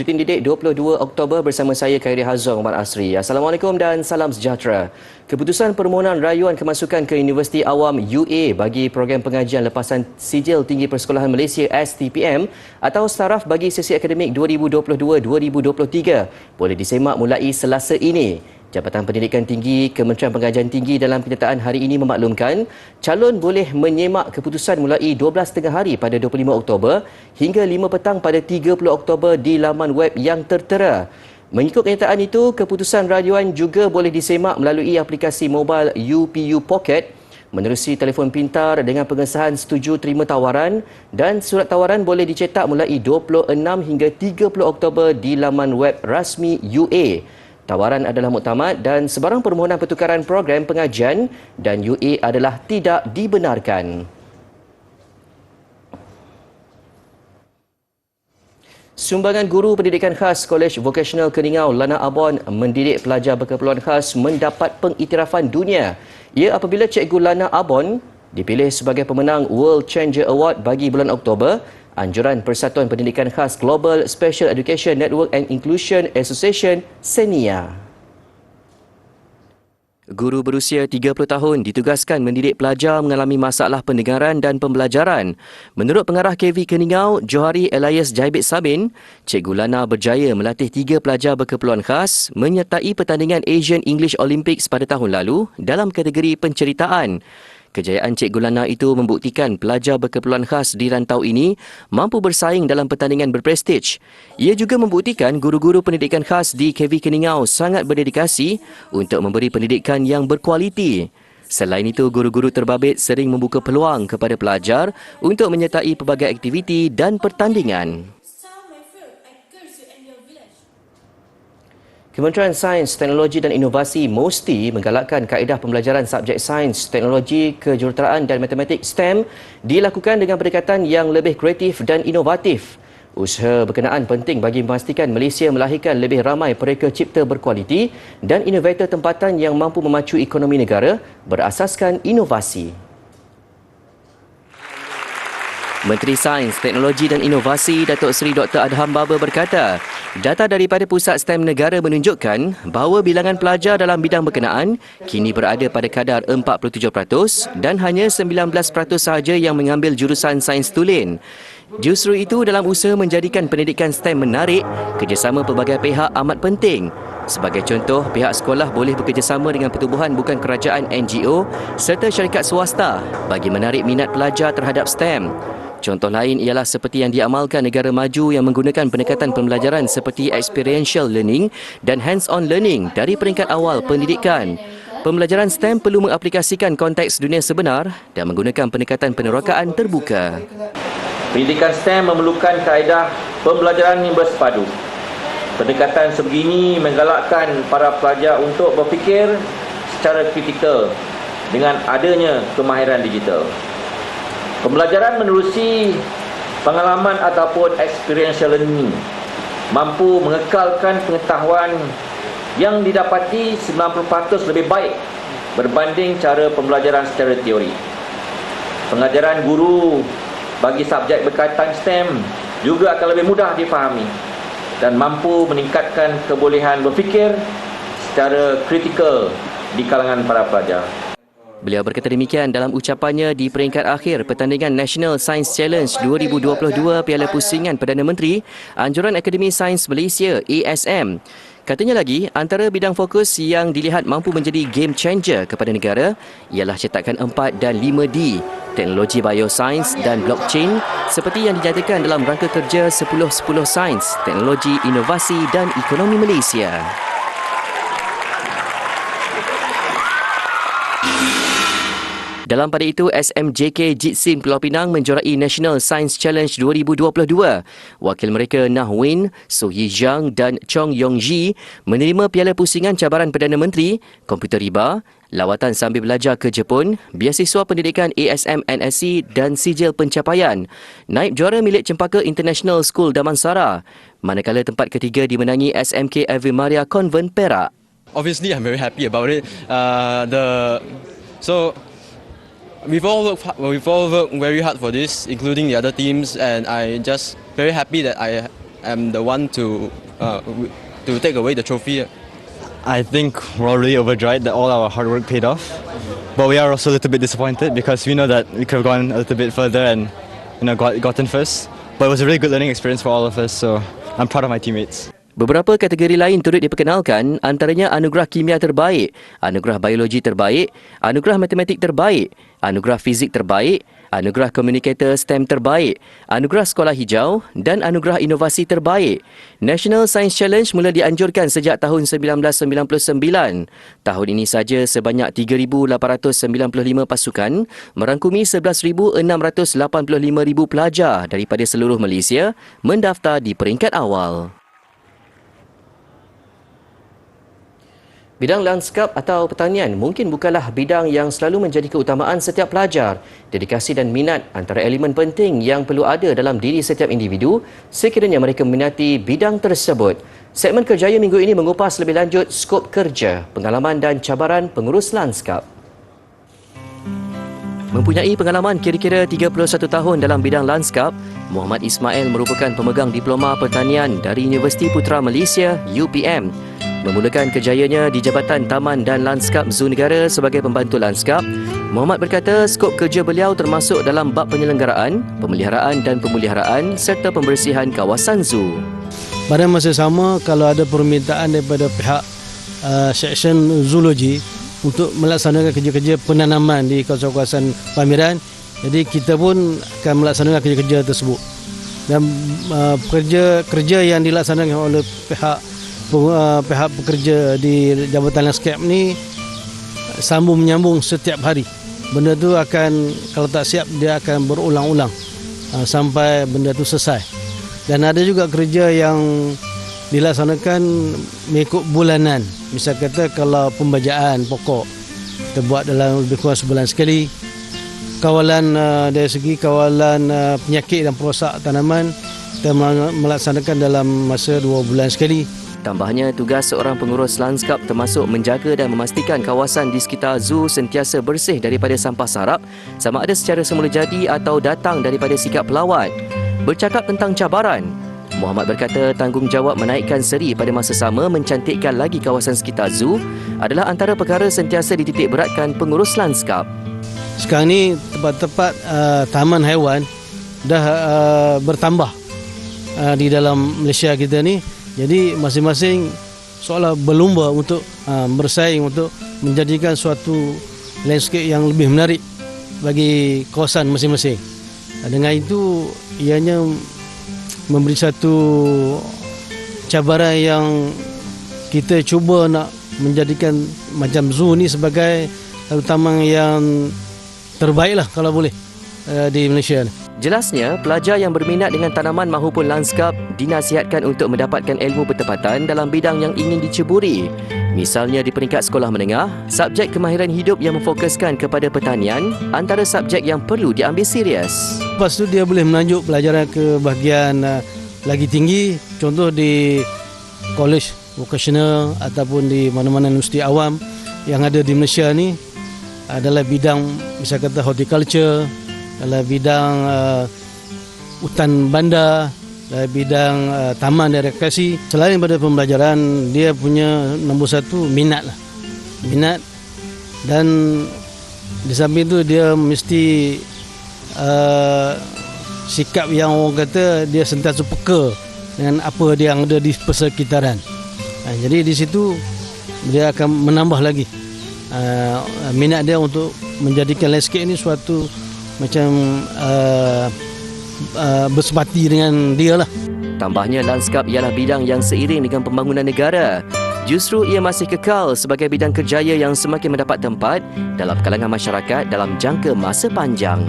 Buletin Didik 22 Oktober bersama saya Khairi Hazong Omar Asri. Assalamualaikum dan salam sejahtera. Keputusan permohonan rayuan kemasukan ke Universiti Awam UA bagi program pengajian lepasan Sijil Tinggi Persekolahan Malaysia STPM atau saraf bagi sesi akademik 2022-2023 boleh disemak mulai Selasa ini. Jabatan Pendidikan Tinggi Kementerian Pengajian Tinggi dalam kenyataan hari ini memaklumkan calon boleh menyemak keputusan mulai 12.30 hari pada 25 Oktober hingga 5 petang pada 30 Oktober di laman web yang tertera. Mengikut kenyataan itu, keputusan rayuan juga boleh disemak melalui aplikasi mobile UPU Pocket, menerusi telefon pintar dengan pengesahan setuju terima tawaran, dan surat tawaran boleh dicetak mulai 26 hingga 30 Oktober di laman web rasmi UA. Tawaran adalah muktamad dan sebarang permohonan pertukaran program pengajian dan UA adalah tidak dibenarkan. Sumbangan Guru Pendidikan Khas Kolej Vokasional Keningau Lana Abon mendidik pelajar berkeperluan khas mendapat pengiktirafan dunia. Ia apabila Cikgu Lana Abon dipilih sebagai pemenang World Changer Award bagi bulan Oktober, anjuran Persatuan Pendidikan Khas Global Special Education Network and Inclusion Association (SENIA). Guru berusia 30 tahun ditugaskan mendidik pelajar mengalami masalah pendengaran dan pembelajaran. Menurut pengarah KV Keningau, Johari Elias Jaibit Sabin, Cikgu Lana berjaya melatih 3 pelajar berkeperluan khas menyertai pertandingan Asian English Olympics pada tahun lalu dalam kategori penceritaan. Kejayaan Cikgu Lana itu membuktikan pelajar berkeperluan khas di rantau ini mampu bersaing dalam pertandingan berprestij. Ia juga membuktikan guru-guru pendidikan khas di KV Keningau sangat berdedikasi untuk memberi pendidikan yang berkualiti. Selain itu, guru-guru terbabit sering membuka peluang kepada pelajar untuk menyertai pelbagai aktiviti dan pertandingan. Kementerian Sains, Teknologi dan Inovasi MOSTI menggalakkan kaedah pembelajaran subjek sains, teknologi, kejuruteraan dan matematik STEM dilakukan dengan pendekatan yang lebih kreatif dan inovatif. Usaha berkenaan penting bagi memastikan Malaysia melahirkan lebih ramai pereka cipta berkualiti dan inovator tempatan yang mampu memacu ekonomi negara berasaskan inovasi. Menteri Sains, Teknologi dan Inovasi Datuk Seri Dr. Adham Baba berkata, data daripada Pusat STEM Negara menunjukkan bahawa bilangan pelajar dalam bidang berkenaan kini berada pada kadar 47% dan hanya 19% sahaja yang mengambil jurusan sains tulen. Justru itu, dalam usaha menjadikan pendidikan STEM menarik, kerjasama pelbagai pihak amat penting. Sebagai contoh, pihak sekolah boleh bekerjasama dengan pertubuhan bukan kerajaan NGO serta syarikat swasta bagi menarik minat pelajar terhadap STEM. Contoh lain ialah seperti yang diamalkan negara maju yang menggunakan pendekatan pembelajaran seperti experiential learning dan hands-on learning dari peringkat awal pendidikan. Pembelajaran STEM perlu mengaplikasikan konteks dunia sebenar dan menggunakan pendekatan penerokaan terbuka. Pendidikan STEM memerlukan kaedah pembelajaran yang bersepadu. Pendekatan sebegini menggalakkan para pelajar untuk berfikir secara kritikal dengan adanya kemahiran digital. Pembelajaran menerusi pengalaman ataupun experiential learning mampu mengekalkan pengetahuan yang didapati 90% lebih baik berbanding cara pembelajaran secara teori. Pengajaran guru bagi subjek berkaitan STEM juga akan lebih mudah difahami dan mampu meningkatkan kebolehan berfikir secara kritikal di kalangan para pelajar. Beliau berkata demikian dalam ucapannya di peringkat akhir pertandingan National Science Challenge 2022 Piala Pusingan Perdana Menteri Anjuran Akademi Sains Malaysia ASM. Katanya lagi, antara bidang fokus yang dilihat mampu menjadi game changer kepada negara ialah cetakan 4 dan 5D, teknologi biosains dan blockchain seperti yang dinyatakan dalam rangka kerja 10-10 Sains, Teknologi, Inovasi dan Ekonomi Malaysia. Dalam pada itu, SMJK Jitsin Pulau Pinang menjorai National Science Challenge 2022. Wakil mereka Nah Win, So Yi Zhang dan Chong Yong Ji menerima Piala Pusingan Cabaran Perdana Menteri, Komputer Riba, lawatan sambil belajar ke Jepun, beasiswa pendidikan ASM NSC dan sijil pencapaian. Naib juara milik Cempaka International School Damansara. Manakala tempat ketiga dimenangi SMK Ave Maria Convent Perak. Obviously, I'm very happy about it. We've all worked very hard for this, including the other teams, and I'm just very happy that I am the one to take away the trophy. I think we're all really overjoyed that all our hard work paid off. But we are also a little bit disappointed because we know that we could have gone a little bit further and gotten first. But it was a really good learning experience for all of us, so I'm proud of my teammates. Beberapa kategori lain turut diperkenalkan, antaranya anugerah kimia terbaik, anugerah biologi terbaik, anugerah matematik terbaik, anugerah fizik terbaik, anugerah komunikator STEM terbaik, anugerah sekolah hijau dan anugerah inovasi terbaik. National Science Challenge mula dianjurkan sejak tahun 1999. Tahun ini saja sebanyak 3,895 pasukan merangkumi 11,685 pelajar daripada seluruh Malaysia mendaftar di peringkat awal. Bidang lanskap atau pertanian mungkin bukanlah bidang yang selalu menjadi keutamaan setiap pelajar. Dedikasi dan minat antara elemen penting yang perlu ada dalam diri setiap individu sekiranya mereka meminati bidang tersebut. Segmen Kerjaya minggu ini mengupas lebih lanjut skop kerja, pengalaman dan cabaran pengurus lanskap. Mempunyai pengalaman kira-kira 31 tahun dalam bidang lanskap, Muhammad Ismail merupakan pemegang diploma pertanian dari Universiti Putra Malaysia UPM. Memulakan kerjayanya di Jabatan Taman dan Lanskap Zoo Negara sebagai pembantu lanskap, Muhammad berkata skop kerja beliau termasuk dalam bab penyelenggaraan, pemeliharaan dan pemuliharaan serta pembersihan kawasan zoo. Pada masa sama, kalau ada permintaan daripada pihak seksyen zoologi untuk melaksanakan kerja-kerja penanaman di kawasan-kawasan pameran, jadi kita pun akan melaksanakan kerja-kerja tersebut. Dan kerja yang dilaksanakan oleh pihak pekerja di Jabatan Lanskap ni sambung menyambung setiap hari. Benda tu akan, kalau tak siap, dia akan berulang-ulang sampai benda tu selesai. Dan ada juga kerja yang dilaksanakan mengikut bulanan. Misal kata kalau pembajaan pokok kita buat dalam lebih kurang sebulan sekali. Kawalan dari segi kawalan penyakit dan perosak tanaman kita melaksanakan dalam masa 2 bulan sekali. Tambahnya, tugas seorang pengurus lanskap termasuk menjaga dan memastikan kawasan di sekitar zoo sentiasa bersih daripada sampah sarap, sama ada secara semula jadi atau datang daripada sikap pelawat. Bercakap tentang cabaran, Muhammad berkata tanggungjawab menaikkan seri pada masa sama mencantikkan lagi kawasan sekitar zoo adalah antara perkara sentiasa dititik beratkan pengurus lanskap. Sekarang ni tempat-tempat taman haiwan dah bertambah di dalam Malaysia kita ni. Jadi masing-masing seolah berlumba untuk bersaing untuk menjadikan suatu landscape yang lebih menarik bagi kawasan masing-masing. Dengan itu ianya memberi satu cabaran yang kita cuba nak menjadikan macam zoo ni sebagai satu taman yang terbaiklah kalau boleh di Malaysia ni. Jelasnya, pelajar yang berminat dengan tanaman mahupun lanskap dinasihatkan untuk mendapatkan ilmu bertepatan dalam bidang yang ingin diceburi. Misalnya di peringkat sekolah menengah, subjek kemahiran hidup yang memfokuskan kepada pertanian antara subjek yang perlu diambil serius. Lepas tu dia boleh menanjuk pelajaran ke bahagian lagi tinggi, contoh di college vocational ataupun di mana-mana universiti awam yang ada di Malaysia ni adalah bidang misal kata horticulture, adalah bidang hutan bandar, adalah bidang taman dan rekreasi. Selain daripada pembelajaran, dia punya nombor satu minat lah. Minat, dan di samping itu dia mesti sikap yang orang kata dia sentiasa peka dengan apa yang ada di persekitaran. Jadi di situ dia akan menambah lagi minat dia untuk menjadikan landscape ini suatu macam bersepati dengan dia lah. Tambahnya, lanskap ialah bidang yang seiring dengan pembangunan negara. Justru ia masih kekal sebagai bidang kerjaya yang semakin mendapat tempat dalam kalangan masyarakat dalam jangka masa panjang.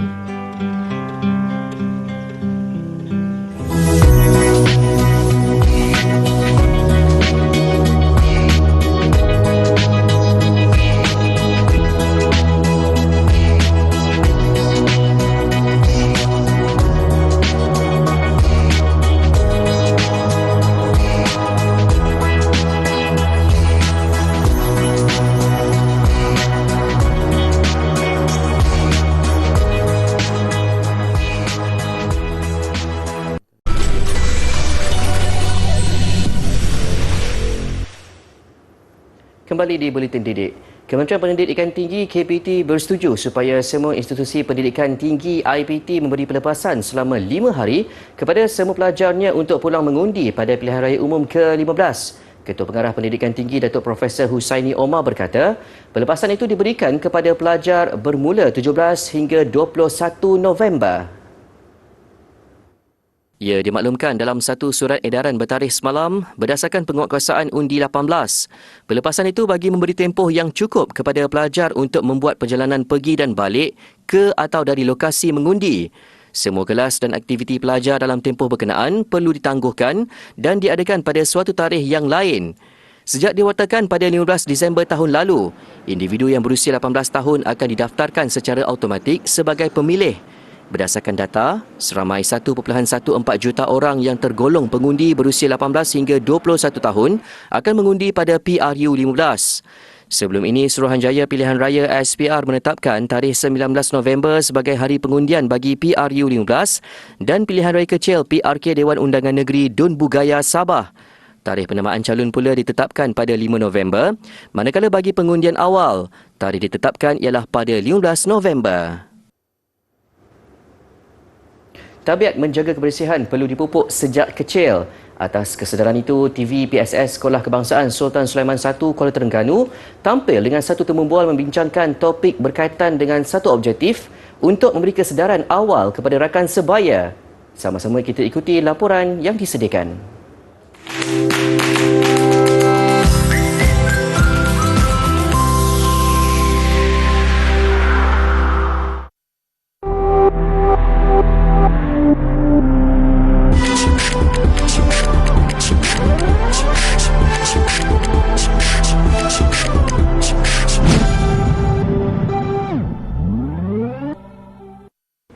Kembali di Buletin Didik. Kementerian Pendidikan Tinggi KPT bersetuju supaya semua institusi pendidikan tinggi IPT memberi pelepasan selama 5 hari kepada semua pelajarnya untuk pulang mengundi pada pilihan raya umum ke-15. Ketua Pengarah Pendidikan Tinggi Datuk Profesor Husaini Omar berkata, pelepasan itu diberikan kepada pelajar bermula 17 hingga 21 November. Ia dimaklumkan dalam satu surat edaran bertarikh semalam berdasarkan penguatkuasaan Undi 18. Pelepasan itu bagi memberi tempoh yang cukup kepada pelajar untuk membuat perjalanan pergi dan balik ke atau dari lokasi mengundi. Semua kelas dan aktiviti pelajar dalam tempoh berkenaan perlu ditangguhkan dan diadakan pada suatu tarikh yang lain. Sejak diwartakan pada 15 Disember tahun lalu, individu yang berusia 18 tahun akan didaftarkan secara automatik sebagai pemilih. Berdasarkan data, seramai 1.14 juta orang yang tergolong pengundi berusia 18 hingga 21 tahun akan mengundi pada PRU 15. Sebelum ini, Suruhanjaya Pilihan Raya SPR menetapkan tarikh 19 November sebagai hari pengundian bagi PRU 15 dan Pilihan Raya Kecil PRK Dewan Undangan Negeri Dun Bugaya Sabah. Tarikh penamaan calon pula ditetapkan pada 5 November, manakala bagi pengundian awal, tarikh ditetapkan ialah pada 15 November. Tabiat menjaga kebersihan perlu dipupuk sejak kecil. Atas kesedaran itu, TV PSS Sekolah Kebangsaan Sultan Sulaiman I Kuala Terengganu tampil dengan satu temu bual membincangkan topik berkaitan dengan satu objektif untuk memberi kesedaran awal kepada rakan sebaya. Sama-sama kita ikuti laporan yang disediakan.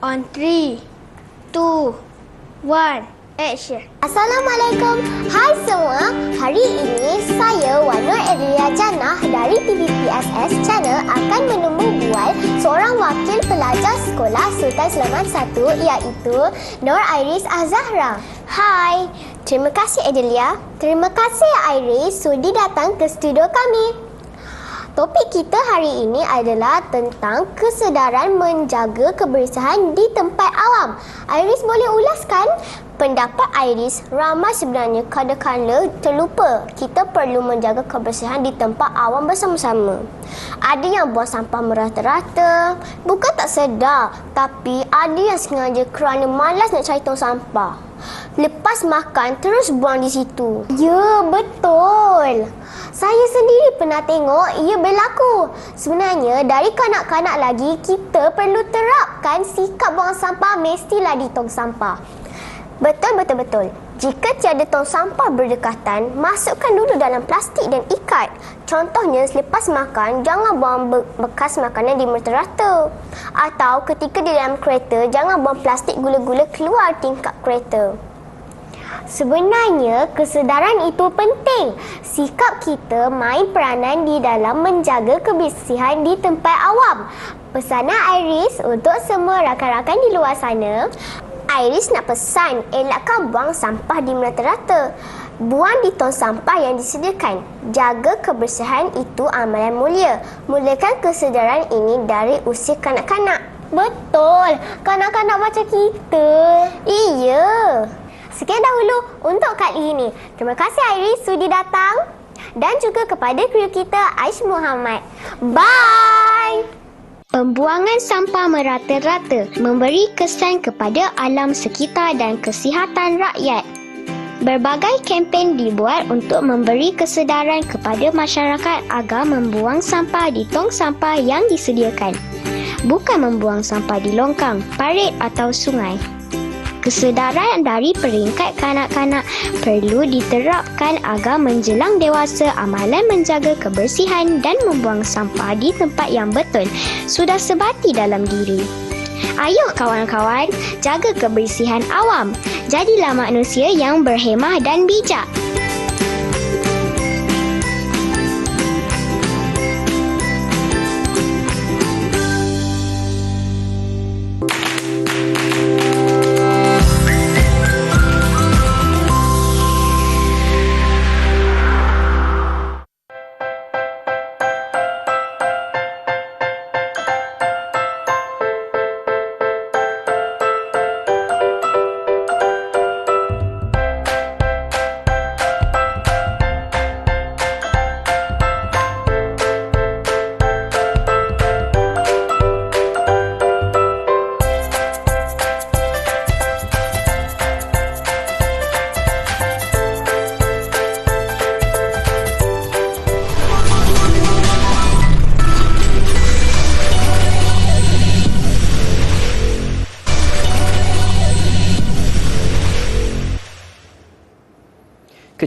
On 3, 2, 1, action. Assalamualaikum. Hai semua. Hari ini saya Wan Nur Edria Jannah dari TV PSS Channel akan menemu bual seorang wakil pelajar sekolah Sultan Sulaiman I iaitu Nur Iris Azahra. Hai. Terima kasih Adelia. Terima kasih Iris sudi datang ke studio kami. Topik kita hari ini adalah tentang kesedaran menjaga kebersihan di tempat awam. Iris boleh ulaskan? Pendapat Iris, ramai sebenarnya kadang-kadang terlupa kita perlu menjaga kebersihan di tempat awam bersama-sama. Ada yang buang sampah merata-rata, bukan tak sedar, tapi ada yang sengaja kerana malas nak cari tong sampah. Lepas makan terus buang di situ. Ya, betul. Saya sendiri pernah tengok ia berlaku. Sebenarnya dari kanak-kanak lagi kita perlu terapkan sikap buang sampah mestilah di tong sampah. Betul. Jika tiada tong sampah berdekatan, masukkan dulu dalam plastik dan ikat. Contohnya selepas makan, jangan buang bekas makanan di merata-rata. Atau ketika di dalam kereta, jangan buang plastik gula-gula keluar tingkap kereta. Sebenarnya kesedaran itu penting. Sikap kita main peranan di dalam menjaga kebersihan di tempat awam. Pesanan Iris untuk semua rakan-rakan di luar sana. Iris nak pesan, elakkan buang sampah di merata-rata. Buang di tong sampah yang disediakan. Jaga kebersihan itu amalan mulia. Mulakan kesedaran ini dari usia kanak-kanak. Betul, kanak-kanak macam kita. Iya. Sekian dahulu untuk kali ini. Terima kasih Iris sudi datang dan juga kepada kru kita Aish Muhammad. Bye! Pembuangan sampah merata-rata memberi kesan kepada alam sekitar dan kesihatan rakyat. Berbagai kempen dibuat untuk memberi kesedaran kepada masyarakat agar membuang sampah di tong sampah yang disediakan. Bukan membuang sampah di longkang, parit atau sungai. Kesedaran dari peringkat kanak-kanak perlu diterapkan agar menjelang dewasa amalan menjaga kebersihan dan membuang sampah di tempat yang betul sudah sebati dalam diri. Ayo kawan-kawan, jaga kebersihan awam. Jadilah manusia yang berhemah dan bijak.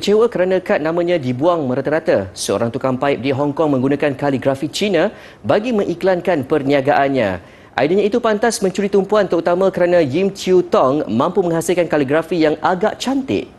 kecewa kerana kad namanya dibuang merata-rata. Seorang tukang paip di Hong Kong menggunakan kaligrafi Cina bagi mengiklankan perniagaannya. Idenya itu pantas mencuri tumpuan terutama kerana Yim Chiu Tong mampu menghasilkan kaligrafi yang agak cantik.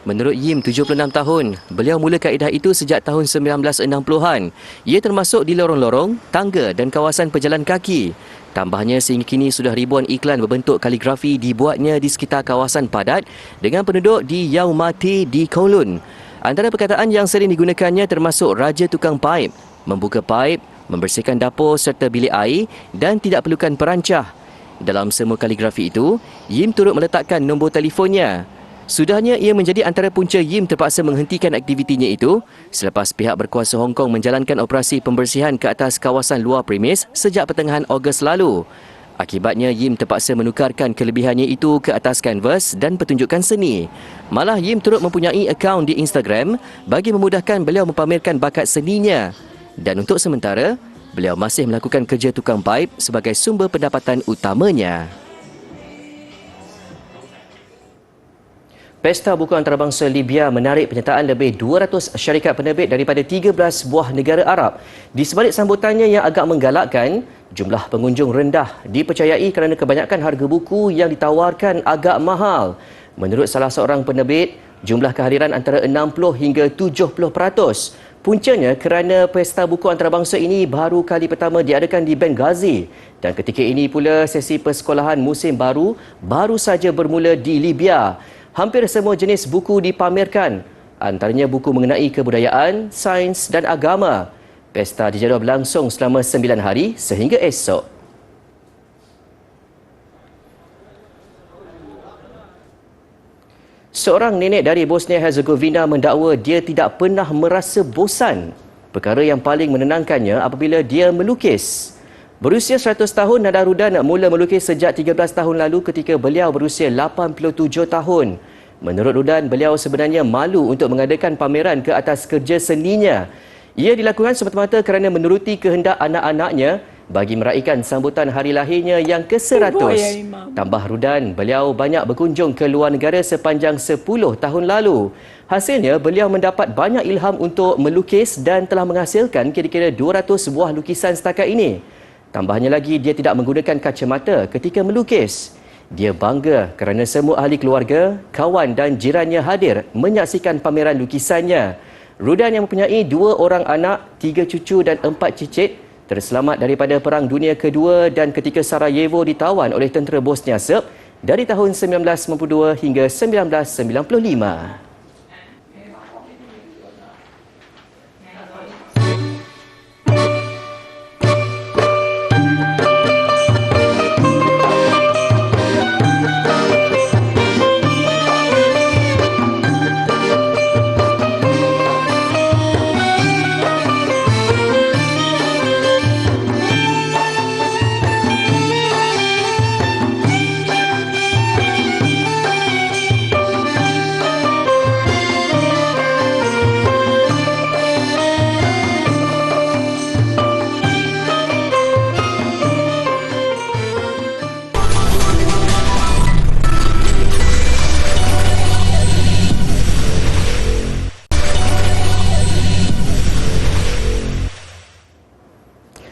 Menurut Yim, 76 tahun, beliau mula kaedah itu sejak tahun 1960-an. Ia termasuk di lorong-lorong, tangga dan kawasan pejalan kaki. Tambahnya, sehingga kini sudah ribuan iklan berbentuk kaligrafi dibuatnya di sekitar kawasan padat dengan penduduk di Yau Ma Tei di Kowloon. Antara perkataan yang sering digunakannya termasuk Raja Tukang Paip, membuka paip, membersihkan dapur serta bilik air dan tidak perlukan perancah. Dalam semua kaligrafi itu, Yim turut meletakkan nombor telefonnya. Sudahnya ia menjadi antara punca Yim terpaksa menghentikan aktivitinya itu selepas pihak berkuasa Hong Kong menjalankan operasi pembersihan ke atas kawasan luar premis sejak pertengahan Ogos lalu. Akibatnya, Yim terpaksa menukarkan kelebihannya itu ke atas kanvas dan pertunjukan seni. Malah Yim turut mempunyai akaun di Instagram bagi memudahkan beliau mempamerkan bakat seninya. Dan untuk sementara, beliau masih melakukan kerja tukang paip sebagai sumber pendapatan utamanya. Pesta Buku Antarabangsa Libya menarik penyertaan lebih 200 syarikat penerbit daripada 13 buah negara Arab. Di sebalik sambutannya yang agak menggalakkan, jumlah pengunjung rendah dipercayai kerana kebanyakan harga buku yang ditawarkan agak mahal. Menurut salah seorang penerbit, jumlah kehadiran antara 60 hingga 70%. Puncanya kerana Pesta Buku Antarabangsa ini baru kali pertama diadakan di Benghazi dan ketika ini pula sesi persekolahan musim baru saja bermula di Libya. Hampir semua jenis buku dipamerkan, antaranya buku mengenai kebudayaan, sains dan agama. Pesta dijadual berlangsung selama 9 hari sehingga esok. Seorang nenek dari Bosnia-Herzegovina mendakwa dia tidak pernah merasa bosan. Perkara yang paling menenangkannya apabila dia melukis. Berusia 100 tahun, Nada Rudan mula melukis sejak 13 tahun lalu ketika beliau berusia 87 tahun. Menurut Rudan, beliau sebenarnya malu untuk mengadakan pameran ke atas kerja seninya. Ia dilakukan semata-mata kerana menuruti kehendak anak-anaknya bagi meraihkan sambutan hari lahirnya yang ke-100. Tambah Rudan, beliau banyak berkunjung ke luar negara sepanjang 10 tahun lalu. Hasilnya, beliau mendapat banyak ilham untuk melukis dan telah menghasilkan kira-kira 200 buah lukisan setakat ini. Tambahnya lagi, dia tidak menggunakan kacamata ketika melukis. Dia bangga kerana semua ahli keluarga, kawan dan jirannya hadir menyaksikan pameran lukisannya. Rudan yang mempunyai 2 orang anak, 3 cucu dan 4 cicit terselamat daripada Perang Dunia Kedua dan ketika Sarajevo ditawan oleh tentera Bosnia Serb dari tahun 1992 hingga 1995.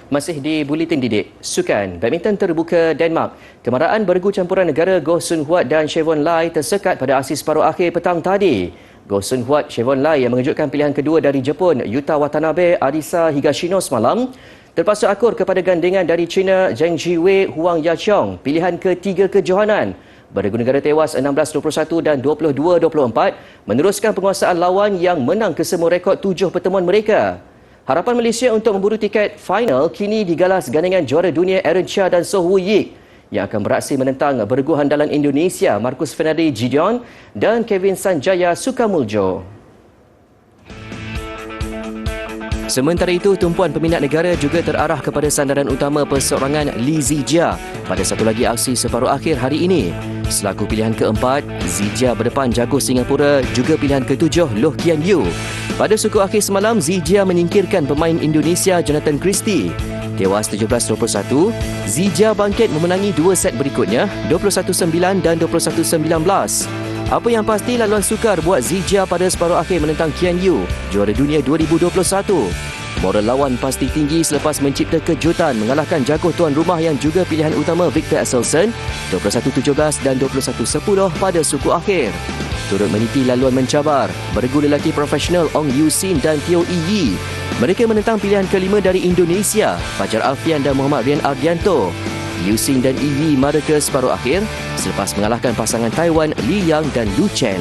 Masih di Buletin Didik, Sukan Badminton terbuka Denmark. Kemarahan bergu campuran negara Goh Sun Huat dan Chevron Lai tersekat pada aksi separuh akhir petang tadi. Goh Sun Huat, Chevron Lai yang mengejutkan pilihan kedua dari Jepun, Yuta Watanabe, Arisa Higashino semalam, terpaksa akur kepada gandingan dari China Zheng Jiwei, Huang Yaqiong, pilihan ketiga kejohanan. Bergu negara tewas 16-21 dan 22-24 meneruskan penguasaan lawan yang menang kesemua rekod 7 pertemuan mereka. Harapan Malaysia untuk memburu tiket final kini digalas gandingan juara dunia Aaron Chia dan Soh Woo Yik yang akan beraksi menentang bergu handalan Indonesia Marcus Fernandi Gideon dan Kevin Sanjaya Sukamuljo. Sementara itu, tumpuan peminat negara juga terarah kepada sandaran utama perseorangan Lee Zijia pada satu lagi aksi separuh akhir hari ini. Selaku pilihan keempat, Zijia berdepan jago Singapura, juga pilihan ketujuh Loh Kian Yew. Pada suku akhir semalam, Zijia menyingkirkan pemain Indonesia Jonathan Christie. Tewas 17-21, Zijia bangkit memenangi 2 set berikutnya, 21-9 dan 21-19. Apa yang pasti, laluan sukar buat Zijia pada separuh akhir menentang Qian Yu, juara dunia 2021. Moral lawan pasti tinggi selepas mencipta kejutan mengalahkan jago tuan rumah yang juga pilihan utama Victor Axelsen 21-17 dan 21-10 pada suku akhir. Turut meniti laluan mencabar, bergu lelaki profesional Ong Yu Sin dan Teo Yi Yi. Mereka menentang pilihan kelima dari Indonesia, Fajar Alfian dan Muhammad Rian Ardianto. Yu Sin dan Yi Yi mara ke separuh akhir selepas mengalahkan pasangan Taiwan Li Yang dan Lu Chen.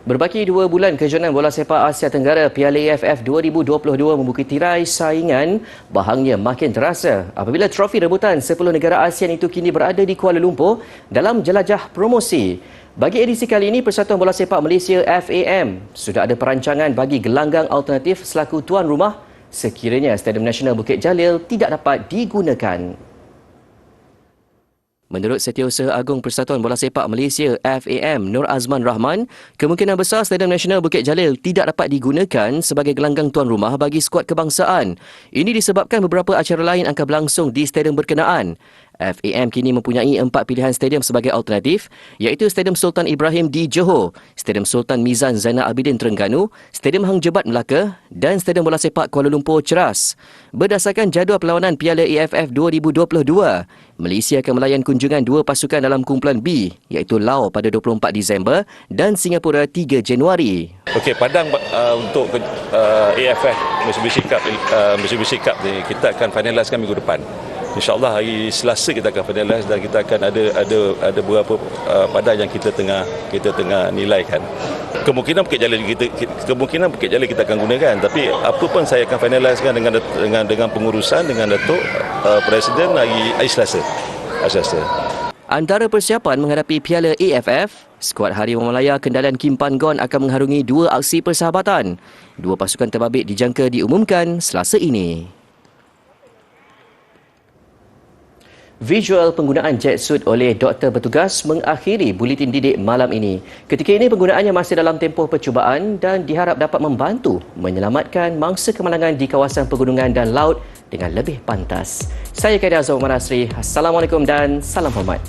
Berbaki 2 bulan kejohanan bola sepak Asia Tenggara Piala AFF 2022 membuka tirai saingan, bahangnya makin terasa apabila trofi rebutan 10 negara ASEAN itu kini berada di Kuala Lumpur dalam jelajah promosi. Bagi edisi kali ini, Persatuan Bola Sepak Malaysia FAM sudah ada perancangan bagi gelanggang alternatif selaku tuan rumah sekiranya Stadium Nasional Bukit Jalil tidak dapat digunakan. Menurut Setiausaha Agung Persatuan Bola Sepak Malaysia FAM Nur Azman Rahman, kemungkinan besar Stadium Nasional Bukit Jalil tidak dapat digunakan sebagai gelanggang tuan rumah bagi skuad kebangsaan. Ini disebabkan beberapa acara lain akan berlangsung di stadium berkenaan. FAM kini mempunyai 4 pilihan stadium sebagai alternatif, iaitu Stadium Sultan Ibrahim di Johor, Stadium Sultan Mizan Zainal Abidin Terengganu, Stadium Hang Jebat Melaka dan Stadium Bola Sepak Kuala Lumpur Ceras. Berdasarkan jadual perlawanan Piala AFF 2022, Malaysia akan melayan kunjungan 2 pasukan dalam kumpulan B, iaitu Laos pada 24 Disember dan Singapura 3 Januari. Okey, Padang untuk AFF Mitsubishi Cup ni kita akan finaliskan minggu depan. InsyaAllah hari Selasa kita akan finalize dan kita akan ada beberapa Padang yang kita tengah nilaikan. Kemungkinan Bukit Jalil kita akan gunakan, tapi apa pun saya akan finalisekan dengan pengurusan dengan Datuk Presiden hari Selasa. Antara persiapan menghadapi Piala AFF, skuad Harimau Malaya Kendalan Kim Pan Gon akan mengharungi 2 aksi persahabatan. 2 pasukan terbabit dijangka diumumkan Selasa ini. Visual penggunaan jet suit oleh doktor bertugas mengakhiri buletin didik malam ini. Ketika ini penggunaannya masih dalam tempoh percubaan dan diharap dapat membantu menyelamatkan mangsa kemalangan di kawasan pegunungan dan laut dengan lebih pantas. Saya Khairi Azhar Manasri. Assalamualaikum dan salam hormat.